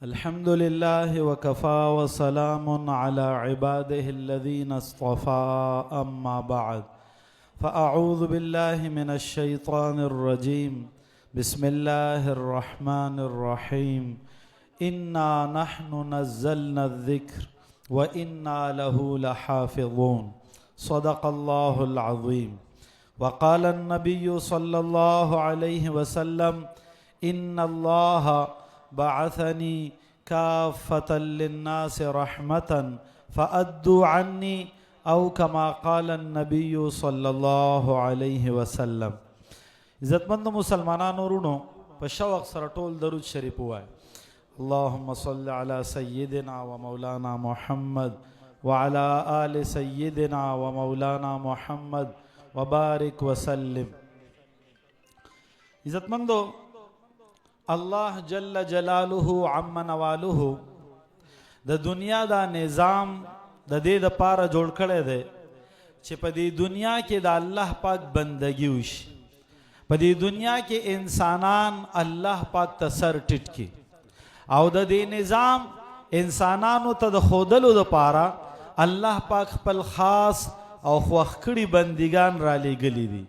الحمد لله وكفى وسلام على عباده الذين اصطفى أما بعد فأعوذ بالله من الشيطان الرجيم بسم الله الرحمن الرحيم إنا نحن نزلنا الذكر وإنا له لحافظون صدق الله العظيم. وقال النبي صلى الله عليه وسلم إن الله بعثني كافة للناس رحمة فأدوا عني أو كما قال النبي صلى الله عليه وسلم. عزتمند مسلمانانو ورونو په شوق سره ټول درود شریف وای. اللهم صل على سيدنا ومولانا محمد وعلى آل سيدنا ومولانا محمد وبارك وسلم. عزتمندو الله جل جلاله عم نواله د دنیا دا نظام د دې د پاره جوړ کړی دی چې په دې دنیا کې د الله پاک بندگی وشي، په دې دنیا کې انسانان الله پاک ته سر ټیټ کړي او د دې نظام انسانانو ته د ښودلو دپاره الله پاک خپل خاص او خوښ کړي بندګان را لیږلي دي.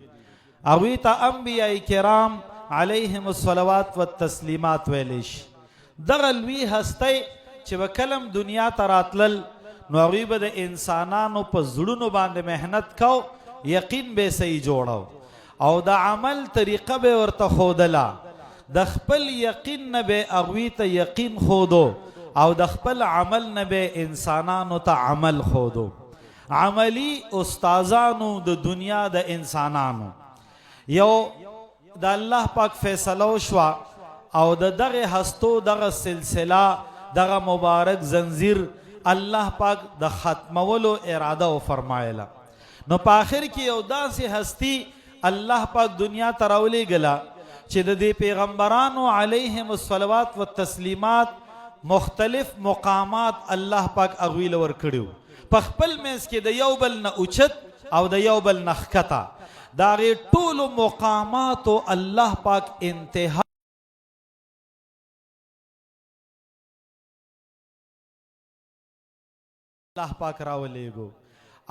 هغوی ته انبیاء کرام علیهم الصلوات والتسلیمات ویلی شي. دغه لوی هستی چې به کلم دنیا ته راتلل نو هغوی به د انسانانو په زړونو باندې محنت کو، یقین به صحیح جوړو او د عمل طریقه به ورته ښودله. د خپل یقین نه به هغوی ته یقین ښودو او د خپل عمل نه به انسانانو ته عمل ښودو. عملی استازانو د دنیا د انسانانو یو د الله پاک فیصله وشوه او د دغه هستو دغه سلسله دغه مبارک زنځیر الله پاک د ختمولو اراده وفرمایله. نو په آخر کې یو داسې هستی الله پاک دنیا ته راولېږله چې د دې پیغمبرانو علیهم الصلوات والتسلیمات مختلف مقامات الله پاک هغوی له ورکړي وو. په خپل منځ کې د یو بل نه اوچت او د یو بل نه ښکته د هغې ټولو مقاماتو الله پاک انتها الله پاک راولېږو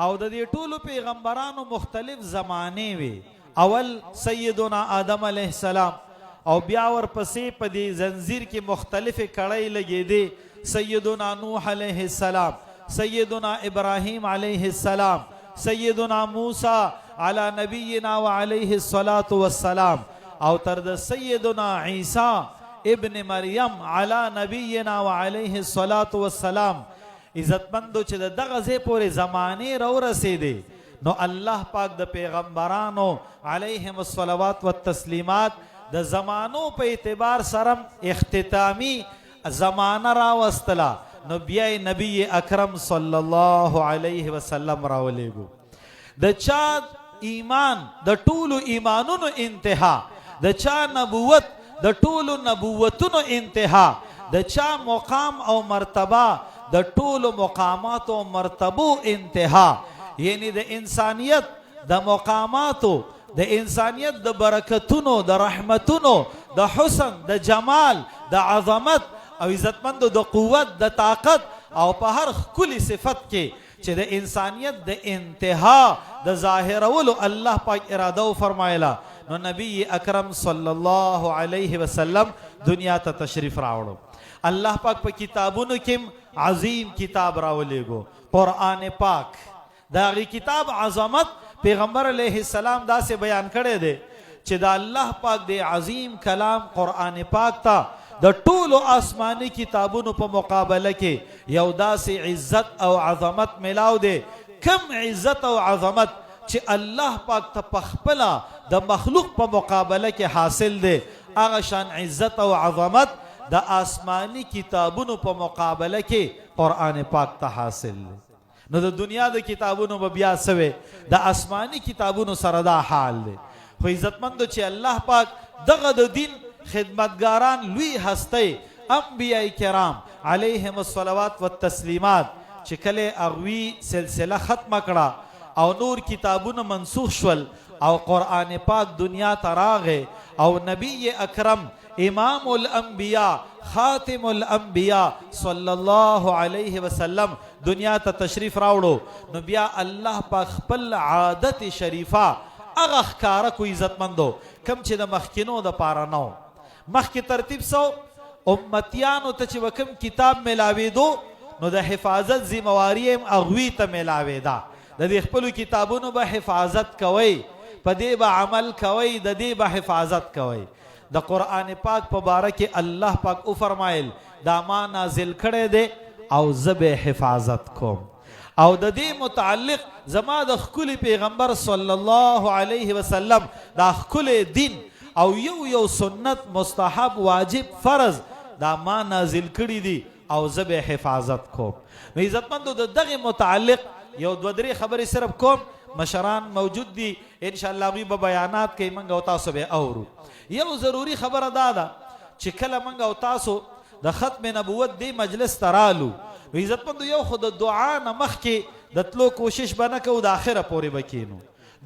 او د دې ټولو پیغمبرانو مختلف زمانې وې. اول سیدنا آدم علیه السلام او بیا ورپسې په دې زنځیر کې مختلفې کړۍ لګېدې. سیدنا نوح علیه السلام، سیدنا ابراهیم علیه السلام، سیدنا موسی علی نبینا و علیه الصلاة والسلام او تر د سیدنا عیسی ابن مریم علی نبینا و علیه الصلاة والسلام. عزتمندو چې د دغه ځای پورې زمانې راورسېدې نو الله پاک د پیغمبرانو علیهم الصلوات والتسلیمات د زمانو په اعتبار سره اختتامی زمانه راوستله. نو بیا نبی اکرم صلی الله علیه وسلم راولېږو. د چا ایمان د ټولو ایمانونو انتها، د چا نبوت د ټولو نبوتونو انتها، د چا مقام او مرتبه د ټولو مقاماتو او مرتبو انتها. یعنی د انسانیت د مقاماتو، د انسانیت د برکتونو، د رحمتونو، د حسن، د جمال، د عظمت او عزتمندو د قوت، د طاقت او په هر ښکلي صفت کې چې د انسانیت د انتها د ظاهرولو الله پاک اراده وفرمایله. نو نبی اکرم صلی الله علیه وسلم دنیا ته تشریف راوړو. الله پاک په کتابونو کې عظیم کتاب راولېږو، قرآن پاک. د هغې کتاب عظمت پیغمبر علیه السلام داسې بیان کړی دی چې د الله پاک د عظیم کلام قرآن پاک ته د ټولو آسماني کتابونو په مقابله کې یو داسې عزت او عظمت ملاو دی. کم عزت او عظمت چې الله پاک ته پخپله د مخلوق په مقابله کې حاصل دی، هغه شان عزت او عظمت د آسماني کتابونو په مقابله کې قرآن پاک ته حاصل دی. نو د دنیا د کتابونو به بیا سوی د آسماني کتابونو سره دا حال دی. خو عزتمندو چې الله پاک دغه د دین خدمتگاران لوی هستی انبیاء کرام علیهم الصلوات والتسلیمات چې کله هغوی سلسله ختمه کړه او نور کتابونه منسوخ شول او قرآن پاک دنیا ته راغی او نبی اکرم امام الانبیاء خاتم الانبیاء صلی الله علیه وسلم دنیا ته تشریف راوړو، نو بیا الله په خپل عادت شریفه هغه ښکاره کو عزتمندو کم چې د مخکینو د پاره نو. مخکې ترتیب سو امتیانو ته چې وکم کتاب ملاوېدو نو د حفاظت ذمواري هم هغوی ته ملاوېده، د دې خپلو کتابونو به حفاظت کوئ، په دې به عمل کوئ، د دې به حفاظت کوئ. د قرآن پاک په باره کې الله پاک وفرمایل دا ما نازل کړی دی او زه به حفاظت کوم، او د دې متعلق زما د ښکلي پیغمبر صلی الله علیه وسلم دا ښکلی دین او یو سنت مستحب واجب فرض دا ما نازل کړي دي او زه به حفاظت کوم. نو عزتمندو د دغې متعلق یو دوه درې خبرې صرف کوم، مشران موجود دي انشاءالله هغوی به بیانات کوي، موږ او تاسو به اورو. یو ضروري خبره دا ده چې کله موږ او تاسو د ختم نبوت دې مجلس ته رالو، نو عزتمندو یو خو د دعا نه مخکې د تلو کوشش به نه کوو، د آخره پورې به کینو.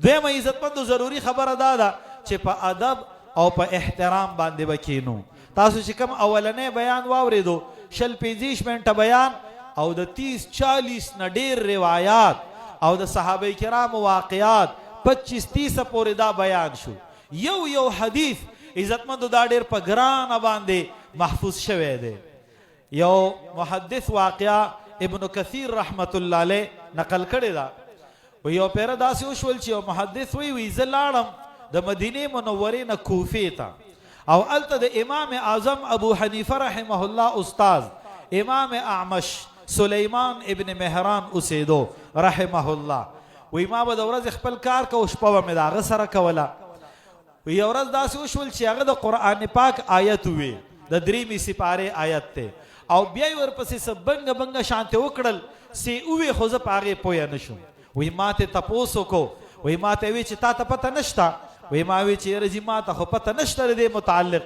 دویمه عزتمندو ضروري خبره دا ده چې په ادب او په احترام باندې به کینو. تاسو چې کوم اولنی بیان واورېدو 20-25 منټه بیان او د 30-40 نه ډېر روایات او د صحابه کرامو واقعات 25-30 پورې دا بیان شو. یو حدیث عزتمندو دا ډېر په ګرانه باندې محفوظ شوی دی. یو محدث واقعه ابن کثیر رحمت الله علیه نقل کړې ده. و یو پیره داسې وشول چې یو محدث وی زه لاړم د مدینې منورې نه کوفې ته، او هلته د امام اعظم ابو حنیفه رحمه الله استاذ امام اعمش سلیمان ابن مهران اوسېدو رحمه الله. وی ما به د ورځې خپل کار کو، شپه به مې د هغه سره کوله. یو ورځ داسې وشول چې هغه د قرآن پاک آیت وی، د 3 سپارې آیت دی، او بیا یې ورپسې څه بنګه شانتې وکړل، سې ووی خو زه په هغې پویه نه شوم. وی ما ته تپوس وکړو، وی ما ته وی چې تا ته پته نشته؟ وی ما وی چې یاره جي ما ته خو پته نشته د دې متعلق.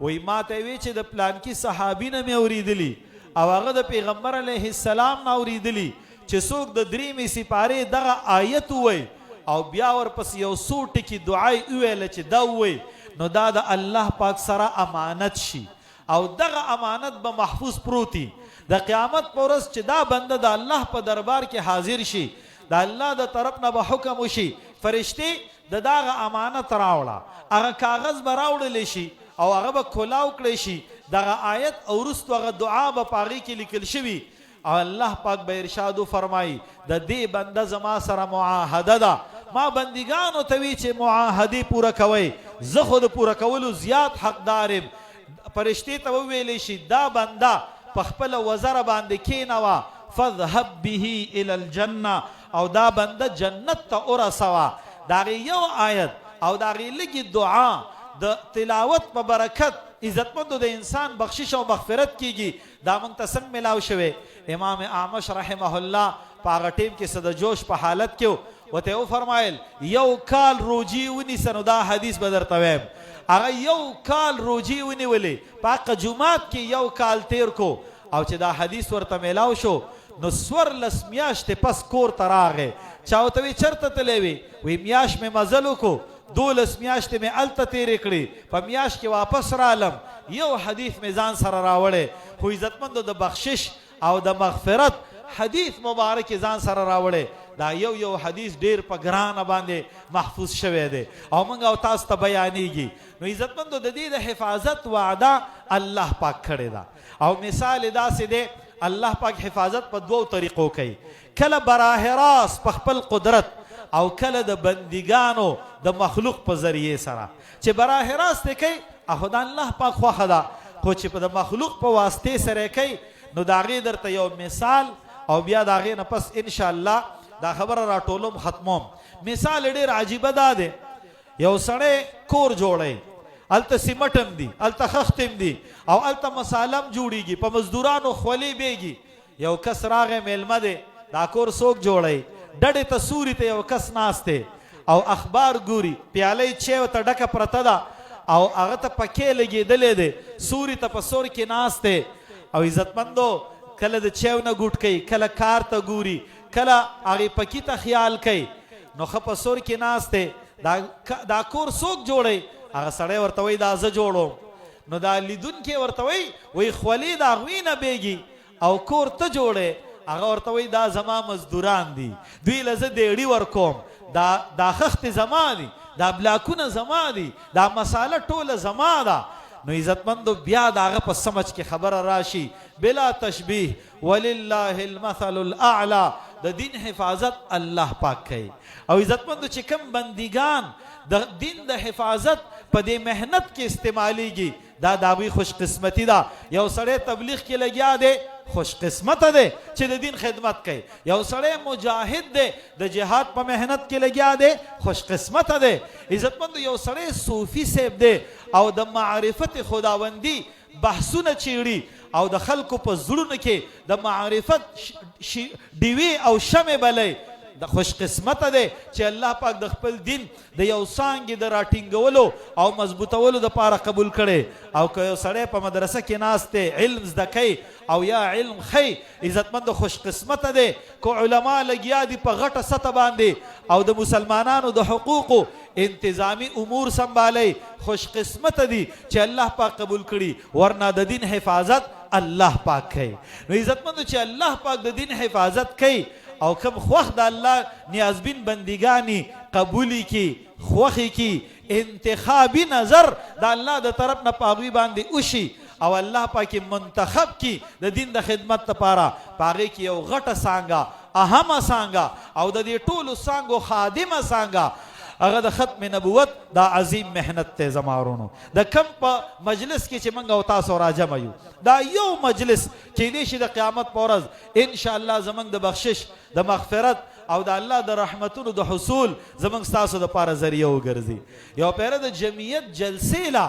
وی ما ته وی چې د پلانکي صحابي نه مې اورېدلي او هغه د پیغمبر علیه السلام نه اورېدلي چې څوک د 3 سپارې دغه آیت ووی او بیا ورپسې یو څو ټکي دعای وویله چې دا ووی، نو دا د الله پاک سره امانت شي او دغه امانت به محفوظ پروتي. د قیامت په ورځ چې دا بنده د الله په دربار کې حاضر شي، د الله د طرف نه به حکم وشي فرشتې د دغه امانت راوړه، هغه کاغذ به راوړلی شي او هغه به کلاو کړی شي، دغه آیت او وروستو هغه دعا به په هغې کې لیکل شوي، او الله پاک به ارشاد وفرمایي د دې بنده زما سره معاهده ده، ما بندګانو ته وی چې معاهدې پوره کوئ، زه خو د پوره کولو زیات حقدار یم. فرشتې ته وویلی شي دا بنده په خپله وزره باندې کینوه، فاذهب به الى الجنه، او دا بنده جنت ته ورسوه. د هغې یو آیت او د هغې لږې دعا د تلاوت په برکت عزتمندو د انسان بخشش او مغفرت کیږي. دا موږ ته څنګه ملاو شوی؟ امام اعمش رحمه الله په هغه ټیم کې څه د جوش په حالت کې ورته وفرمایل یو کال روجي ونیسه، نو دا حدیث به درته وایم. هغه یو کال روجي ونیولې، په هغه جومات کې یو کال تیر کو، او چې دا حدیث ورته میلاو شو نو 14 میاشتې پس کور ته راغی. چا ورته وی چېرته تللی وی؟ وی میاشت مې مزل وکړو، 12 میاشتې مې هلته تېرې کړې، په میاشت کې واپس رالم، یو حدیث مې ځان سره راوړی. خو عزتمندو د بخشش او د مغفرت حدیث مبارک ځان سره راوړی، دا یو حدیث ډیر په ګرانه باندې محفوظ شوی دی او موږ او تاسو ته بیانېږي. نو عزتمندو د دې د حفاظت وعده الله پاک کړې ده، او مثال یې داسې دی الله پاک حفاظت په 2 طریقو کوي، کله براه راست په خپل قدرت او کله د بندګانو د مخلوق په ذریعې سره. چې براه راست کوي هغه د الله پاک خوښه ده، خو چې په د مخلوق په واسطې سره کوي نو د هغې درته یو مثال او بیا د هغې نه پس انشاءالله دا خبره راټولوم ختموم. مثال ډېر عجیبه دا دی، یو سړی کور جوړی، هلته سیمټ هم دي، هلته خښت هم دي، او هلته مساله هم جوړېږي، په مزدورانو خولې بیږي. یو کس راغی میلمه دی، دا کور څوک جوړی؟ ډډې ته سوري ته یو کس ناست دی او اخبار ګوري، پیالۍ چای ته ډکه پرته ده او هغه ته پکې لګېدلی دی، سوري ته په سور کې ناست دی. او عزتمندو کله د چایو نه ګوټ کوي، کله کار ته ګوري، کله هغې پکي ته خیال کوي، نو ښه په سور کې ناست دی. دا کور څوک جوړی؟ هغه سړی ورته وایي دا زه جوړوم. نو دا لیدونکي ورته وی خولې د هغوی نه بیږي او کور ته جوړې هغه ورته وی دا زما مزدوران دي دوی له زه دیړي ورکوم دا خښتې زما دي دا بلاکونه زما دي دا مساله ټوله زما ده نو عزتمندو بیا د هغه په سمج کې خبره راشي بلا تشبیه ولله المثل الاعلى د دین حفاظت الله پاک کوي او عزتمندو چې کم بندگان د دین د حفاظت په دې محنت کې استعمالیږي دا داوی خوش قسمتی ده یو سړی تبلیغ کې لګیا دی خوش قسمت ده چې د دین خدمت کوي یو سړی مجاهد دی د جهاد په محنت کې لګیا دی خوش قسمت ده عزتمندو یو سړی صوفي صاحب دی او د معرفت خداوندی بحثونه چیړي او د خلکو په زړونو کې د معرفت ډیوی او شمع بلې د خوش قسمت ده چې الله پاک د خپل دین د یو څانګې د راټینګولو او مضبوطولو دپاره قبول کړي او که یو سړی په مدرسه کې ناست دی علم زده کوي او یا علم خی عزتمند خوش قسمت ده که علما لګیا دي په غټه سطح باندې او د مسلمانانو د حقوقو انتظامی امور سنبالی خوش قسمت دي چې الله پاک قبول کړي ورنه د دین حفاظت الله پاک کوي نو عزتمندو چې الله پاک د دین حفاظت کوي او کم خوخ د الله نیازبین بندگانی قبولی کی خوخی کی انتخابی نظر د الله د طرف نه پاغوی باندې اوشي او الله پاک منتخب کی د دین د خدمت لپاره پاغي کی یو غټه سانګه اهمه سانګه او د دې ټولو سانګو خادمه سانګه هغه د ختم نبوت دا عظیم محنت ته زمارونو د کم په مجلس کې چې منګه او تاسو راجمع یو دا یو مجلس چې دې شي د قیامت په ورځ ان شاء الله زمنګ د بخشش د مغفرت او د الله د رحمتونو د حصول زمنګ تاسو د پاره ذریعہ وګرځي یو پیر د جمعیت جلسې لا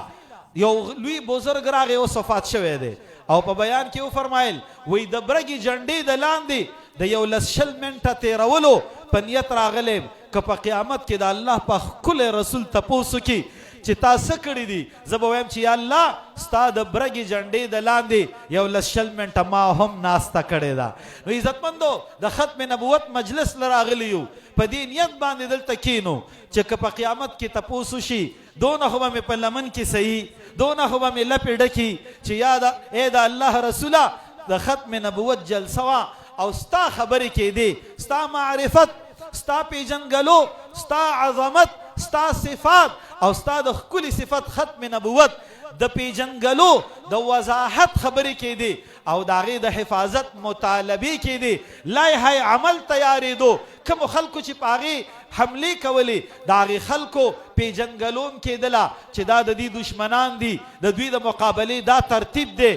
یو لوی بزرګ راغی او صفات شوی دی او په بیان کې و فرمایل وی د برګي جنډې د لاندې د یو لسشل منټه تیرولو په نیت راغلی که په قیامت کې د الله په ښکلی رسول تپوسو کې چې تا څه کړي دي زه به وایم چې یا الله ستا د برګې جنډې د لاندې یو لسشل منټه ما هم ناسته کړې ده نو عزتمندو د ختم نبوت مجلس له راغلی یو په دې نیت باندې دلته کینو چې که په قیامت کې تپوس وشي دونه خو به مې په لمن کې صحیح دونه خو به مې لپې ډکي چې یا ای د الله رسوله د ختم نبوت جلسه وه او ستا خبرې کېدې ستا معرفت ستا پیژنګلو ستا عظمت ستا صفات او ستا د ښکلي صفت ختم نبوت د پیژنګلو د وضاحت خبرې کېدې او د هغې د حفاظت مطالبې کېدې لایحه عمل تیارېدو کومو خلکو چې په هغې حملې کولې د هغې خلکو پیژنګلوم کېدله چې دا د دې دشمنان دي د دوی د مقابلې دا ترتیب دی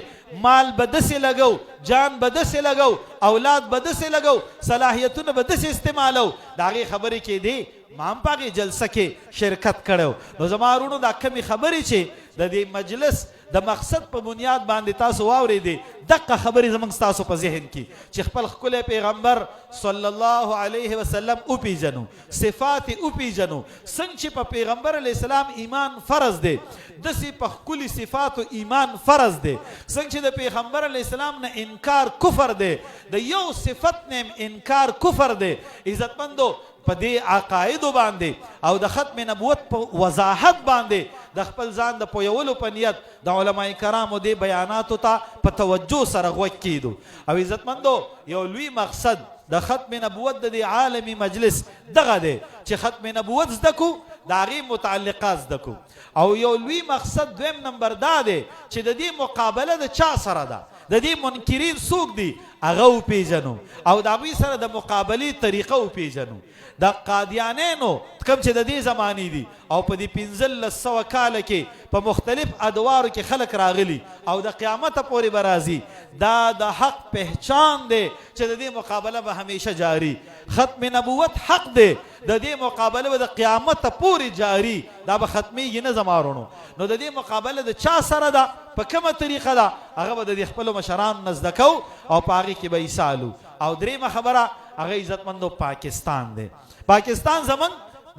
مال به دسې لګو جان به دسې لګو اولاد به دسې لګو صلاحیتونه به دسې استعمالو د هغې خبرې کېدې ما هم په هغې جلسه کې شرکت کړی نو زما وروڼو دا کمې خبرې چې د دې مجلس د مقصد په بنیاد باندې تاسو واورېدې دقه خبرې زموږ ستاسو په ذهن کې چې خپل ښکلی پیغمبر صلی الله علیه وسلم وپېژنو صفات یې وپېژنو څنګه چې په پیغمبر علیه السلام ایمان فرض دی داسې په ښکلي صفاتو ایمان فرض دی څنګه چې د پیغمبر علیه السلام نه انکار کفر دی د یو صفت نه انکار کفر دی عزتمندو په دې عقایدو باندې او د ختم نبوت په وضاحت باندې د خپل ځان د پویولو په نیت د علماء کرامو دې بیاناتو ته په توجه سره غوږ کیدو او عزتمندو یو لوی مقصد د ختم نبوت د دې عالمي مجلس دغه دی چې ختم نبوت زده کو د هغې متعلقات زده کو او یو لوی مقصد دویم نمبر دا دی چې د دې مقابله د چا سره ده د دې منکرین څوک دي هغه وپېژنو او د هغوی سره د مقابلې طریقه وپېژنو د قادیانینو کوم چې د دې زمانې دي او په دې 1500 کاله کې په مختلف ادوارو کې خلک راغلي او د قیامته پورې به راځي دا د حق پهچان دی چې د دې مقابله به همیشه جاری ختم نبوت حق دی د دې مقابله به د قیامته پورې جاری دا به ختمیږي نه زما وروڼو نو د دې مقابله د چا سره ده په کومه طریقه ده هغه به د دې خپلو مشرانو نه زده کوو او په هغې کې به ایسالو او دریمه خبره هغه عزتمندو پاکستان دی پاکستان زمون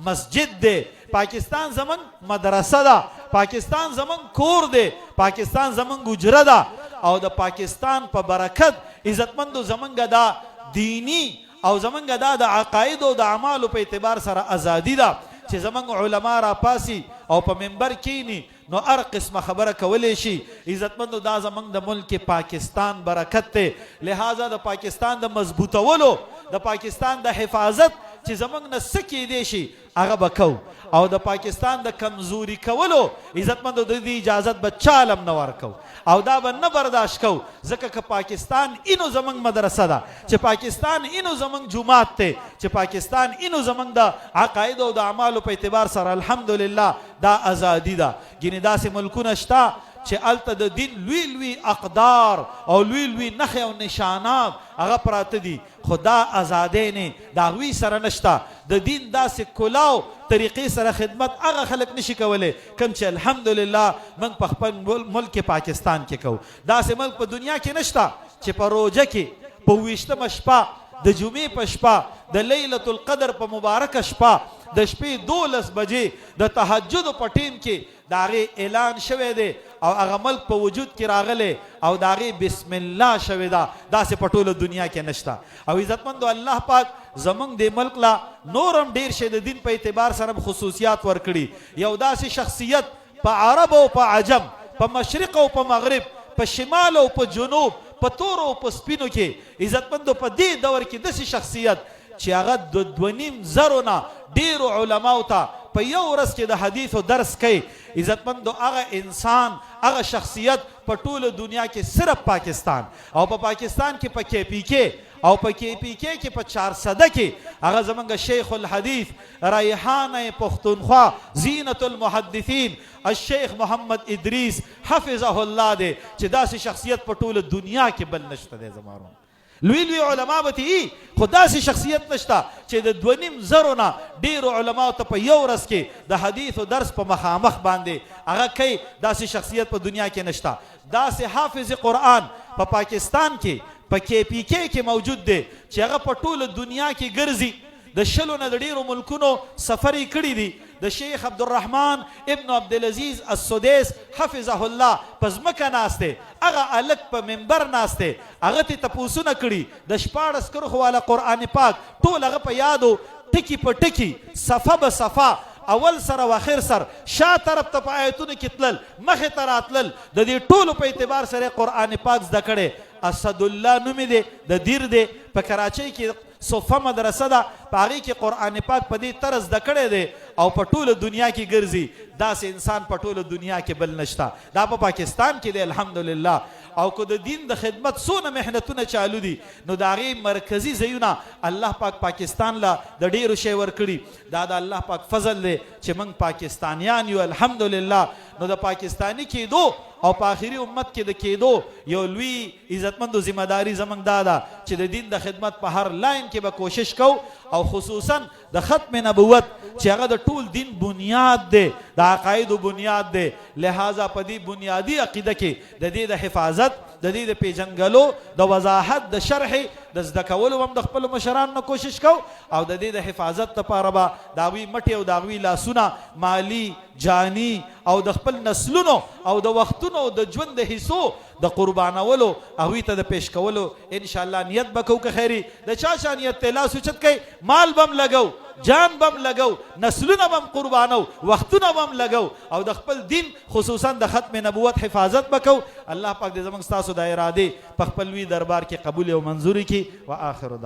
مسجد دی پاکستان زمون مدرسه ده پاکستان زمون کور دی پاکستان زمون گجره ده او د پاکستان په برکت عزتمندو زمونږ دا دینی او زمونږ دا د عقاید او د اعمالو په اعتبار سره ازادي ده چې زمونږ علما را پاسي او په منبر کینی نو هر قسمه خبره کولی شي. عزتمندو دا زمونږ د ملک پاکستان برکت دی، لہذا د پاکستان د مضبوطولو، د پاکستان د حفاظت چې زمونږ نه څه کیدی شي هغه به کوو، او د پاکستان د کمزوري کولو عزتمندو د دې اجازت به چالم نه ورکو، او دا به نه برداشت کوو. ځکه که پاکستان اینو زمونږ مدرسه ده، چې پاکستان اینو زمونږ جومات دی، چې پاکستان اینو زمونږ د عقایدو او د اعمالو په اعتبار سره الحمدلله دا ازادي ده. ګینې داسې ملکونه شته چې هلته د دین لوی لوی اقدار او لوی لوی نښې او نشانات هغه پراته دي، خو دا ازادۍ نه د هغوی سره نشته. د دین داسې کلاو طریقې سره خدمت هغه خلک نشي کولی کوم چې الحمدلله موږ په خپل ملک پاکستان کې کوو. داسې ملک په دنیا کې نشته چې په روژه کې په 20مه شپه د جمعې په شپه د لیلة القدر په مبارکه شپه د شپې 12 بجې د تهجد په ټیم کې د هغې اعلان شوی دی او هغه ملک په وجود کې راغلی او د هغې بسم الله شوې ده. داسې په ټوله دنیا کې نشته. او عزتمندو الله پاک زمونږ د ملک لا نورم ډېر شی د دین په اعتبار سره خصوصیات ورکړي. یو داسې شخصیت په عرب او په عجم، په مشرق او په مغرب، په شمال او په جنوب، په تورو او په سپینو کې عزتمندو په دې دور کې داسې شخصیت چې هغه د 2.5 نه ډیرو علماو ته په یو ورځ کې د حدیثو درس کوي. عزتمندو هغه انسان، هغه شخصیت په ټوله دنیا کې صرف پاکستان او په پاکستان کې په KPK او په KPK کې په 400 کې هغه زمونږ شیخ الحدیث ریحانه پښتونخوا زینت المحدثین الشیخ محمد ادریس حفظه الله دی، چې داسې شخصیت په ټوله دنیا کې بل نشته دی. زمارو لوی لوی علما به تی خو داسې شخصیت نشته چې د 2.5 نه ډیرو علماو ته په یو ورځ کې د حدیثو درس په مخامخ باندې هغه کوي. داسې شخصیت په دنیا کې نشته. داسې حافظ قرآن په پاکستان کې په KPK کې موجود دی چې هغه په ټوله دنیا کې ګرځي. د 20 نه د ډیرو ملکونو سفر یې کړي دي. د شیخ عبدالرحمن ابن عبدالعزیز السدیس حفظه الله په ځمکه ناست دی، هغه هلک په منبر ناست دی، هغه ترې تپوسونه کړي د 14 کرښو والا قرآن پاک ټول هغه په یادو ټکي په ټکي صفه به صفه اول سره و اخر سر شا طرف ته په آیتونو کې تلل مخې ته راتلل د دې ټولو په اعتبار سره قرآن پاک زده کړی. اسدالله نومې دی، د دیر دی، په کراچۍ کې صفه مدرسه ده، په هغې کې قرآن پاک په دې طرز زده کړی دی او په ټوله دنیا کې ګرځي. داسې انسان په ټوله دنیا کې بل نشته. دا په پاکستان کې دی الحمدلله. او که د دین د خدمت څونه محنتونه چالو دي نو د هغې مرکزي ځایونه الله پاک پاکستان له د ډېرو شی ورکړي. دا د الله پاک فضل دی چې موږ پاکستانیان یو الحمدلله. نو د پاکستانی کېدو او په آخري امت کې د کېدو یو لوی عزتمندو ذمہ داري زموږ دا ده چې د دین د خدمت په هر لاین کې به کوشش کوو، او خصوصا د ختم نبوت چې هغه د ټول دین بنیاد دی، د عقایدو بنیاد دی. لہذا په دې بنیادي عقیده کې د دې د حفاظت، د دې د پیژنګلو، د وضاحت، د شرح، د زده کولو هم د خپلو مشرانو نه کوشش کوو، او د دې د حفاظت لپاره به د هغوی مټې او د هغوی لاسونه مالی، جانی او د خپل نسلونو او د وختونو او د ژوند د حصو د قربانولو هغوی ته د پیش کولو انشاءالله نیت به کوو. که خیري د چا چا نیت دی لاس اوچت کوي، مال به هم لګو، جان به هم لګو، نسلونه به هم قربانو، وختونه به هم لګو، او د خپل دین خصوصا د ختم نبوت حفاظت به کوو. الله پاک دې زموږ ستاسو د ارادې په خپل لوی دربار کې قبول او منظوري کړي. و آخر